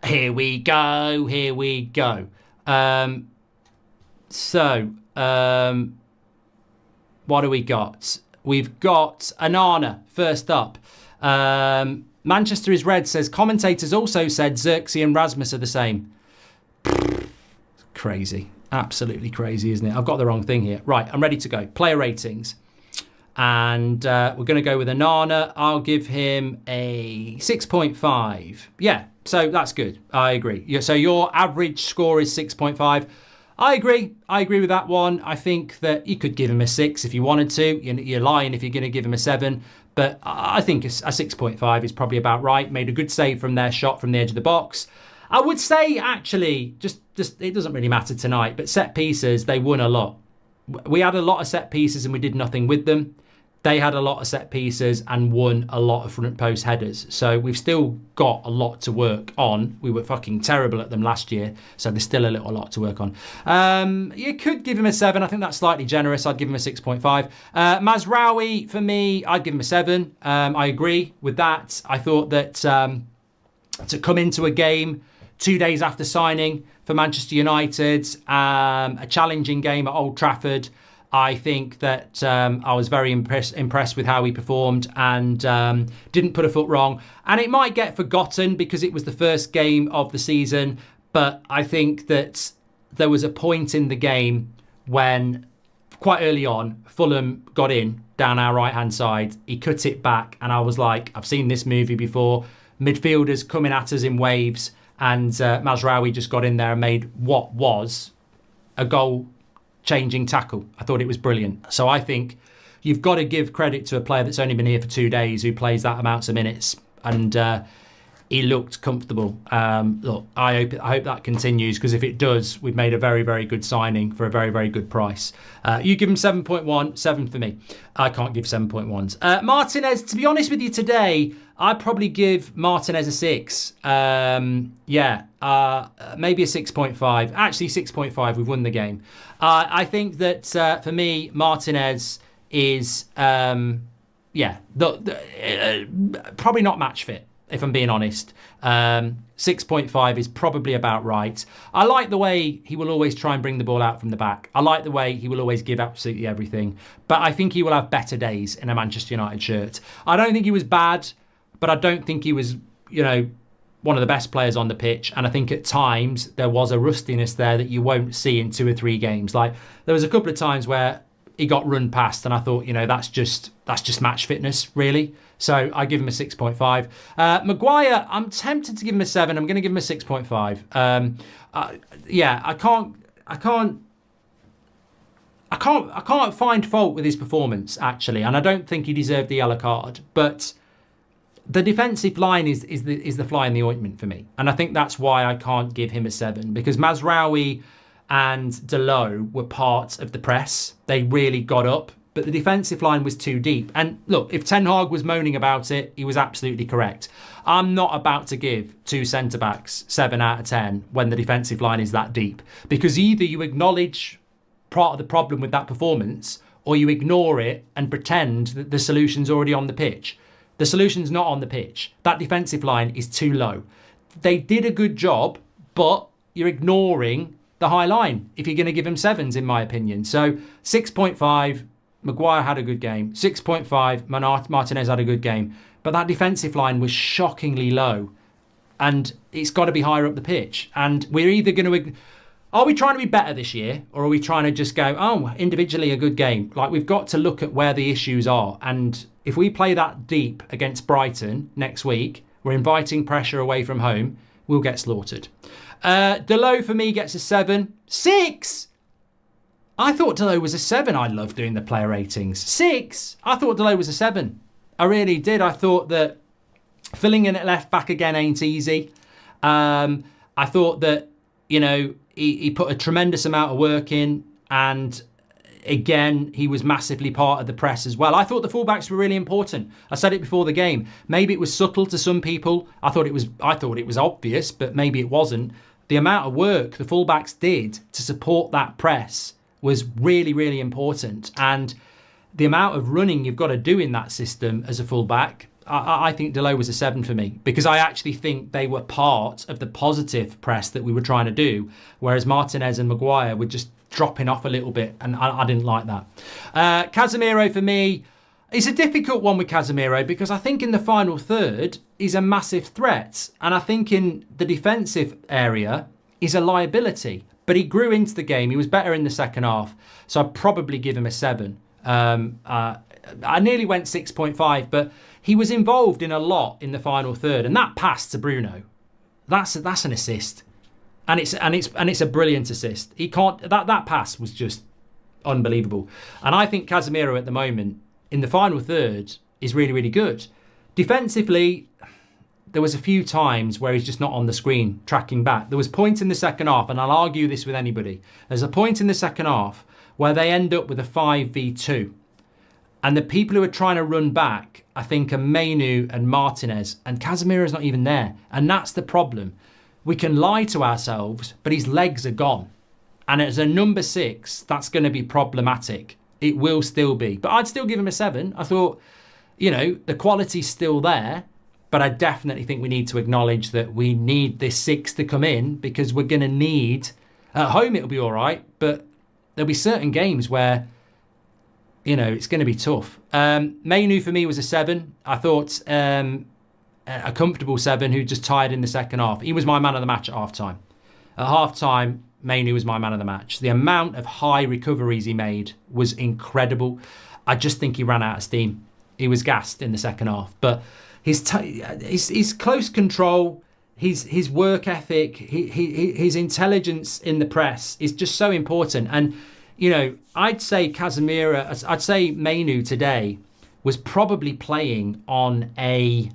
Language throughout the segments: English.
Here we go. Here we go. What do we got? We've got Anana first up. Manchester is red says commentators also said Xerxes and Rasmus are the same. Crazy. Absolutely crazy, isn't it? I've got the wrong thing here. Right, I'm ready to go. Player ratings. And we're going to go with Anana. I'll give him a 6.5. Yeah, so that's good. I agree. So your average score is 6.5. I agree. I agree with that one. I think that you could give him a 6 if you wanted to. You're lying if you're going to give him a 7. But I think a 6.5 is probably about right. Made a good save from their shot from the edge of the box. I would say, actually, just it doesn't really matter tonight, but set pieces, they won a lot. We had a lot of set pieces and we did nothing with them. They had a lot of set pieces and won a lot of front post headers. So we've still got a lot to work on. We were fucking terrible at them last year. So there's still a lot to work on. You could give him a 7. I think that's slightly generous. I'd give him a 6.5. Mazraoui, for me, I'd give him a 7. I agree with that. I thought that to come into a game 2 days after signing for Manchester United, a challenging game at Old Trafford, I think that I was very impressed with how he performed and didn't put a foot wrong. And it might get forgotten because it was the first game of the season, but I think that there was a point in the game when, quite early on, Fulham got in down our right-hand side. He cut it back, and I was like, I've seen this movie before. Midfielders coming at us in waves, and Mazraoui just got in there and made what was a goal-changing tackle. I thought it was brilliant. So I think you've got to give credit to a player that's only been here for 2 days who plays that amounts of minutes, and he looked comfortable. Look, I hope that continues, because if it does, we've made a very, very good signing for a very, very good price. You give him 7.1, 7 for me. I can't give 7.1s. Martinez, to be honest with you today, I'd probably give Martinez a 6. Maybe a 6.5. Actually, 6.5. We've won the game. I think that for me, Martinez is, probably not match fit, if I'm being honest. 6.5 is probably about right. I like the way he will always try and bring the ball out from the back. I like the way he will always give absolutely everything. But I think he will have better days in a Manchester United shirt. I don't think he was bad, but I don't think he was, one of the best players on the pitch. And I think at times there was a rustiness there that you won't see in 2 or 3 games. Like, there was a couple of times where he got run past and I thought, that's just match fitness, really. So I give him a 6.5. Maguire, I'm tempted to give him a 7. I'm going to give him a 6.5. I can't find fault with his performance, actually, and I don't think he deserved the yellow card. But the defensive line is the fly in the ointment for me, and I think that's why I can't give him a 7, because Mazraoui and Dalot were part of the press. They really got up, but the defensive line was too deep. And look, if Ten Hag was moaning about it, he was absolutely correct. I'm not about to give 2 centre-backs 7 out of 10 when the defensive line is that deep, because either you acknowledge part of the problem with that performance, or you ignore it and pretend that the solution's already on the pitch. The solution's not on the pitch. That defensive line is too low. They did a good job, but you're ignoring the high line if you're going to give them 7s, in my opinion. So 6.5, Maguire had a good game. 6.5, Martinez had a good game. But that defensive line was shockingly low. And it's got to be higher up the pitch. And we're either going to... Are we trying to be better this year? Or are we trying to just go, individually a good game? Like, we've got to look at where the issues are. And if we play that deep against Brighton next week, we're inviting pressure away from home, we'll get slaughtered. Dalot for me gets a 7. 6? I thought Dalot was a 7. I love doing the player ratings. 6? I thought Dalot was a 7. I really did. I thought that filling in at left back again ain't easy. I thought that, he put a tremendous amount of work in, and again, he was massively part of the press as well. I thought the fullbacks were really important. I said it before the game. Maybe it was subtle to some people. I thought it was obvious, but maybe it wasn't. The amount of work the fullbacks did to support that press was really, really important. And the amount of running you've got to do in that system as a fullback, I think Delo was a 7 for me, because I actually think they were part of the positive press that we were trying to do, whereas Martinez and Maguire were just dropping off a little bit, and I didn't like that. Casemiro for me, it's a difficult one with Casemiro, because I think in the final third, he's a massive threat. And I think in the defensive area, he's a liability. But he grew into the game. He was better in the second half. So I'd probably give him a 7. I nearly went 6.5, but he was involved in a lot in the final third. And that pass to Bruno, that's an assist. And it's a brilliant assist. He can't, that pass was just unbelievable. And I think Casemiro at the moment, in the final third, is really, really good. Defensively, there was a few times where he's just not on the screen tracking back. There was points in the second half, and I'll argue this with anybody. There's a point in the second half where they end up with a 5v2. And the people who are trying to run back, I think, are Mainu and Martinez. And Casemiro's not even there. And that's the problem. We can lie to ourselves, but his legs are gone. And as a number 6, that's going to be problematic. It will still be. But I'd still give him a 7. I thought, the quality's still there. But I definitely think we need to acknowledge that we need this 6 to come in, because we're going to need... At home, it'll be all right. But there'll be certain games where, it's going to be tough. Mainu for me was a 7. I thought a comfortable 7 who just tired in the second half. He was my man of the match at half-time. At half-time, Mainu was my man of the match. The amount of high recoveries he made was incredible. I just think he ran out of steam. He was gassed in the second half. But his close control, his work ethic, his intelligence in the press is just so important. And, I'd say Mainu today was probably playing on a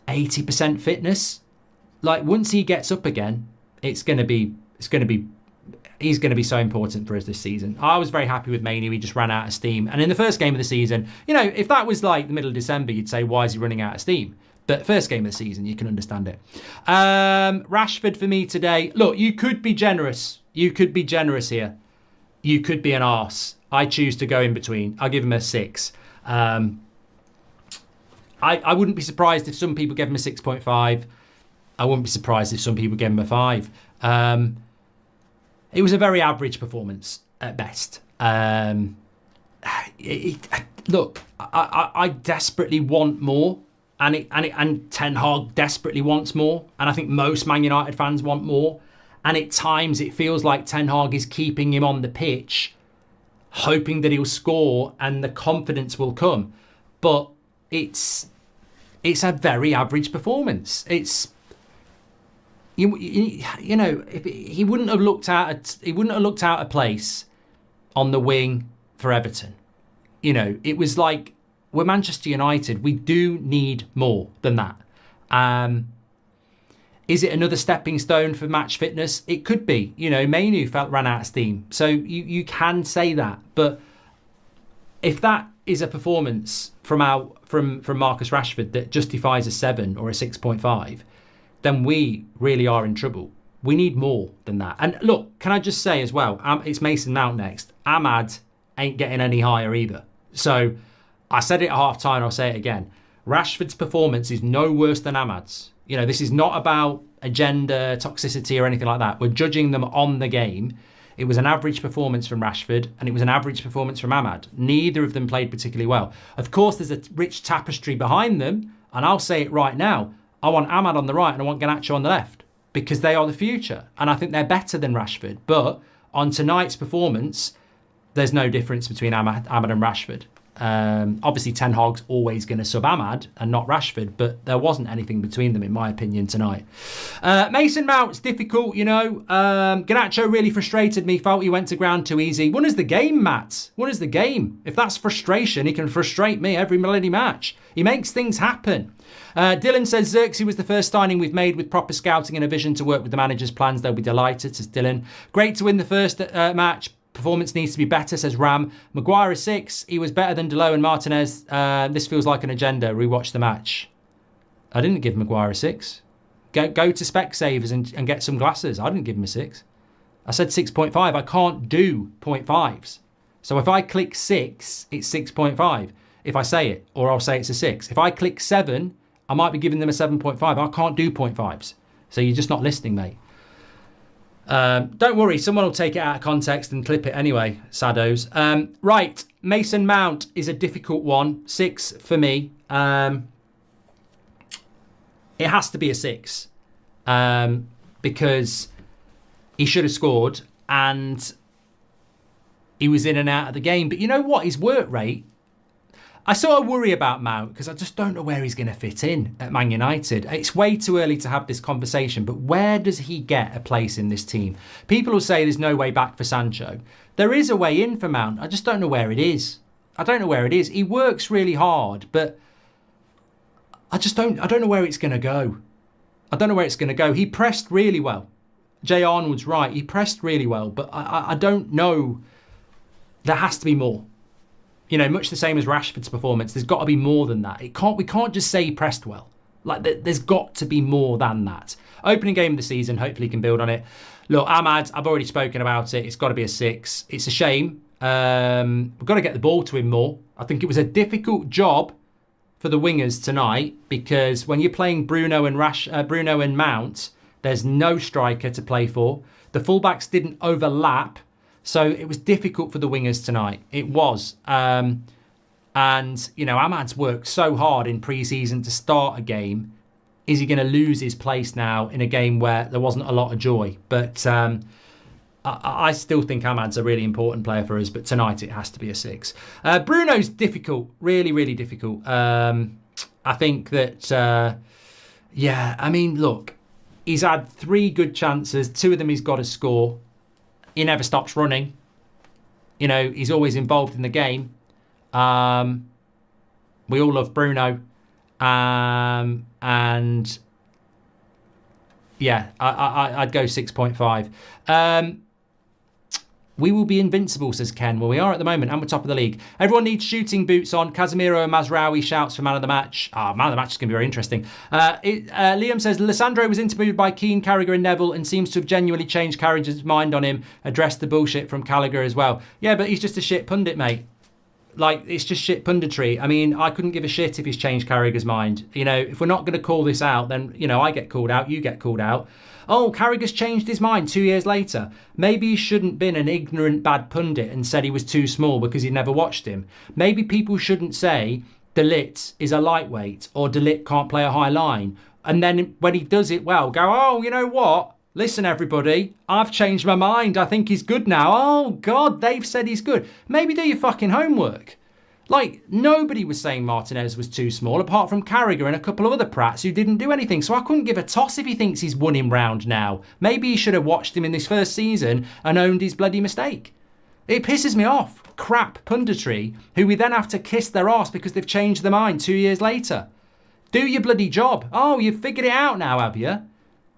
80% fitness. Like, once he gets up again, he's going to be so important for us this season. I was very happy with Mainu. He just ran out of steam. And in the first game of the season, if that was like the middle of December, you'd say, why is he running out of steam? But first game of the season, you can understand it. Rashford for me today. Look, you could be generous. You could be generous here. You could be an arse. I choose to go in between. I'll give him a 6. I wouldn't be surprised if some people gave him a 6.5. I wouldn't be surprised if some people gave him a 5. It was a very average performance at best. Look, I desperately want more, and Ten Hag desperately wants more, and I think most Man United fans want more. And at times it feels like Ten Hag is keeping him on the pitch, hoping that he'll score and the confidence will come. But it's a very average performance. It's if he wouldn't have looked out of place on the wing for Everton. It was like, we're Manchester United. We do need more than that. Is it another stepping stone for match fitness? It could be. Mainu ran out of steam. So you can say that. But if that is a performance from Marcus Rashford that justifies a 7 or a 6.5, then we really are in trouble. We need more than that. And look, can I just say as well, it's Mason Mount next. Ahmad ain't getting any higher either. So I said it at half-time, I'll say it again. Rashford's performance is no worse than Ahmad's. This is not about agenda, toxicity or anything like that. We're judging them on the game. It was an average performance from Rashford and it was an average performance from Ahmad. Neither of them played particularly well. Of course, there's a rich tapestry behind them. And I'll say it right now. I want Ahmad on the right and I want Garnacho on the left, because they are the future. And I think they're better than Rashford. But on tonight's performance, there's no difference between Ahmad and Rashford. Obviously, Ten Hag's always going to sub Ahmad and not Rashford, but there wasn't anything between them, in my opinion, tonight. Mason Mount's difficult, Garnacho really frustrated me. Felt he went to ground too easy. Won us the game, Matt. Won us the game. If that's frustration, he can frustrate me every bloody match. He makes things happen. Dylan says Xerxes was the first signing we've made with proper scouting and a vision to work with the manager's plans. They'll be delighted, says Dylan. Great to win the first match. Performance needs to be better, says Ram. Maguire is 6. He was better than Delo and Martinez. This feels like an agenda. Rewatch the match. I didn't give Maguire a 6. Go to Specsavers and get some glasses. I didn't give him a 6. I said 6.5. I can't do 0.5s. So if I click 6, it's 6.5. if I say it, or I'll say it's a 6. If I click 7, I might be giving them a 7.5. I can't do 0.5s. So you're just not listening, mate. Don't worry, someone will take it out of context and clip it anyway, saddos. Right, Mason Mount is a difficult one. 6 for me. It has to be a 6 because he should have scored and he was in and out of the game. But you know what? His work rate, I sort of worry about Mount because I just don't know where he's going to fit in at Man United. It's way too early to have this conversation, but where does he get a place in this team? People will say there's no way back for Sancho. There is a way in for Mount. I just don't know where it is. I don't know where it is. He works really hard, but I don't know where it's going to go. I don't know where it's going to go. He pressed really well. Jay Arnold's right. He pressed really well, but I don't know. There has to be more. You know, much the same as Rashford's performance. There's got to be more than that. We can't just say he pressed well. Like, there's got to be more than that. Opening game of the season, hopefully he can build on it. Look, Ahmad, I've already spoken about it. It's got to be a 6. It's a shame. We've got to get the ball to him more. I think it was a difficult job for the wingers tonight because when you're playing Bruno and Mount, there's no striker to play for. The fullbacks didn't overlap. So it was difficult for the wingers tonight. It was. And, you know, Ahmad's worked so hard in pre-season to start a game. Is he going to lose his place now in a game where there wasn't a lot of joy? But I still think Ahmad's a really important player for us. But tonight it has to be a 6. Bruno's difficult. Really, really difficult. I think that, yeah, I mean, look, he's had 3 good chances. 2 of them he's got to score. He never stops running. You know, he's always involved in the game. We all love Bruno. And yeah, I'd go 6.5. We will be invincible, says Ken. Well, we are at the moment, and we're top of the league. Everyone needs shooting boots on. Casemiro and Mazraoui shouts for man of the match. Man of the match is going to be very interesting. Liam says, Lissandro was interviewed by Keane, Carragher and Neville and seems to have genuinely changed Carragher's mind on him, addressed the bullshit from Gallagher as well. Yeah, but he's just a shit pundit, mate. Like, it's just shit punditry. I mean, I couldn't give a shit if he's changed Carragher's mind. You know, if we're not going to call this out, then, you know, I get called out, you get called out. Oh, Carragher's changed his mind 2 years later. Maybe he shouldn't been an ignorant bad pundit and said he was too small because he'd never watched him. Maybe people shouldn't say De Ligt is a lightweight or De Ligt can't play a high line. And then when he does it well, go, oh, you know what? Listen, everybody, I've changed my mind. I think he's good now. Oh, God, they've said he's good. Maybe do your fucking homework. Like, nobody was saying Martinez was too small, apart from Carragher and a couple of other prats who didn't do anything. So I couldn't give a toss if he thinks he's won him round now. Maybe he should have watched him in this first season and owned his bloody mistake. It pisses me off. Crap punditry, who we then have to kiss their arse because they've changed their mind 2 years later. Do your bloody job. Oh, you've figured it out now, have you?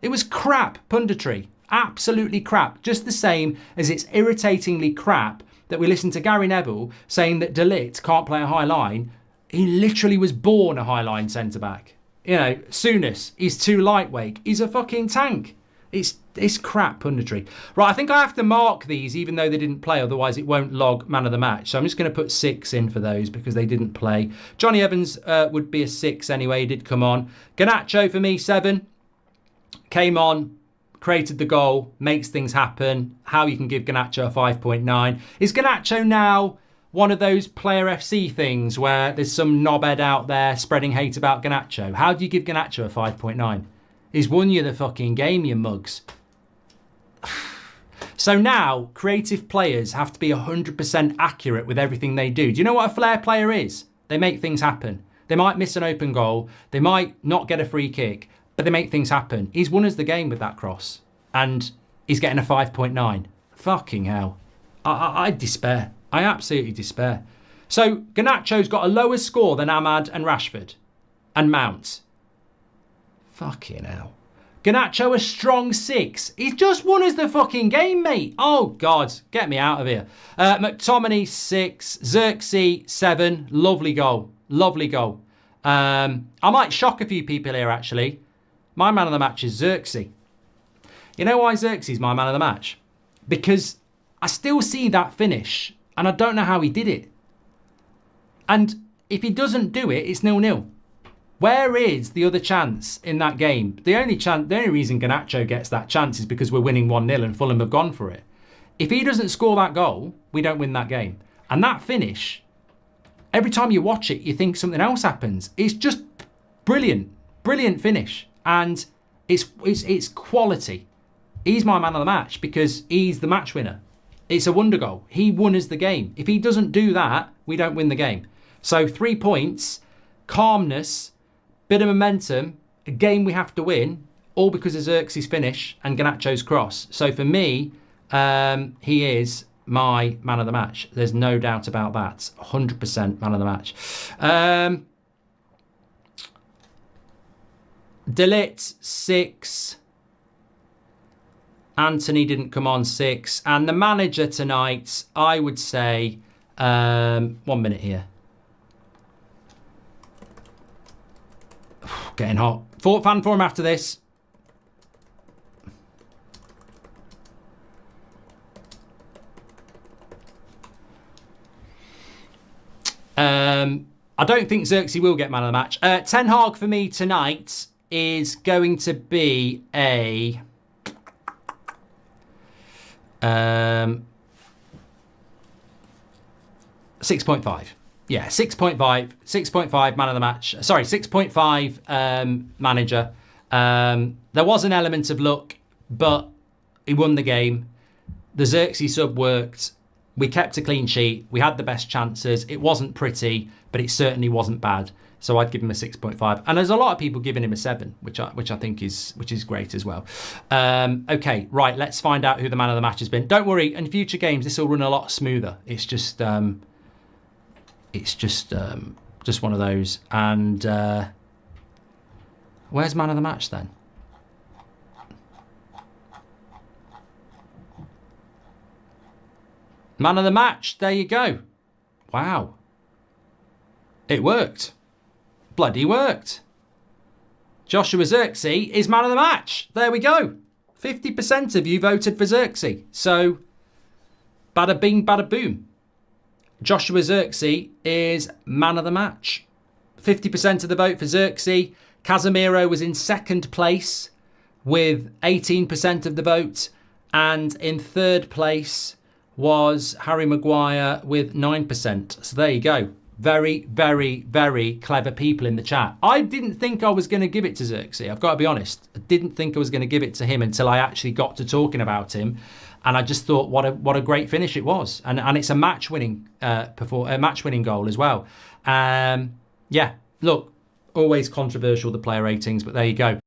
It was crap punditry. Absolutely crap. Just the same as it's irritatingly crap that we listened to Gary Neville saying that De Ligt can't play a high line. He literally was born a high line centre-back. You know, Souness, he's too lightweight. He's a fucking tank. It's crap punditry. Right, I think I have to mark these even though they didn't play, otherwise it won't log man of the match. So I'm just going to put 6 in for those because they didn't play. Johnny Evans would be a 6 anyway, he did come on. Garnacho for me, 7. Came on, created the goal, makes things happen. How you can give Garnacho a 5.9. Is Garnacho now one of those Player FC things where there's some knobhead out there spreading hate about Garnacho? How do you give Garnacho a 5.9? He's won you the fucking game, you mugs. So now, creative players have to be 100% accurate with everything they do. Do you know what a flair player is? They make things happen. They might miss an open goal. They might not get a free kick. But they make things happen. He's won us the game with that cross. And he's getting a 5.9. Fucking hell. I despair. I absolutely despair. So Garnacho's got a lower score than Ahmad and Rashford. And Mount. Fucking hell. Garnacho a strong 6. He's just won us the fucking game, mate. Oh, God. Get me out of here. McTominay 6. Xerxes 7. Lovely goal. Lovely goal. I might shock a few people here, actually. My man of the match is Xerxes. You know why Xerxes is my man of the match? Because I still see that finish and I don't know how he did it. And if he doesn't do it, it's 0-0. Where is the other chance in that game? The only reason Garnacho gets that chance is because we're winning 1-0 and Fulham have gone for it. If he doesn't score that goal, we don't win that game. And that finish, every time you watch it, you think something else happens. It's just brilliant. Brilliant finish. And it's quality. He's my man of the match because he's the match winner. It's a wonder goal. He won us the game. If he doesn't do that, we don't win the game. So 3 points, calmness, bit of momentum, a game we have to win, all because of Xerxes' finish and Garnacho's cross. So for me, he is my man of the match. There's no doubt about that. 100% man of the match. Delit 6. Anthony didn't come on 6. And the manager tonight, I would say, 1 minute here. Getting hot. Fan forum after this. I don't think Xerxes will get man of the match. Ten Hag for me tonight is going to be a 6.5. Yeah, 6.5. 6.5 man of the match. Sorry, 6.5 manager. There was an element of luck, but he won the game. The Xerxes sub worked. We kept a clean sheet. We had the best chances. It wasn't pretty, but it certainly wasn't bad. So I'd give him a 6.5. And there's a lot of people giving him a 7, which I think is great as well. Okay, right. Let's find out who the man of the match has been. Don't worry. In future games, this will run a lot smoother. It's just one of those. And where's man of the match then? Man of the match. There you go. Wow. It worked. Bloody worked. Joshua Xerxes is man of the match. There we go. 50% of you voted for Xerxes. So, bada bing, bada boom. Joshua Xerxes is man of the match. 50% of the vote for Xerxes. Casemiro was in second place with 18% of the vote. And in third place was Harry Maguire with 9%. So there you go. Very, very, very clever people in the chat. I didn't think I was going to give it to Xerxes. I've got to be honest. I didn't think I was going to give it to him until I actually got to talking about him. And I just thought what a great finish it was. And it's a match-winning match-winning goal as well. Yeah, look, always controversial, the player ratings, but there you go.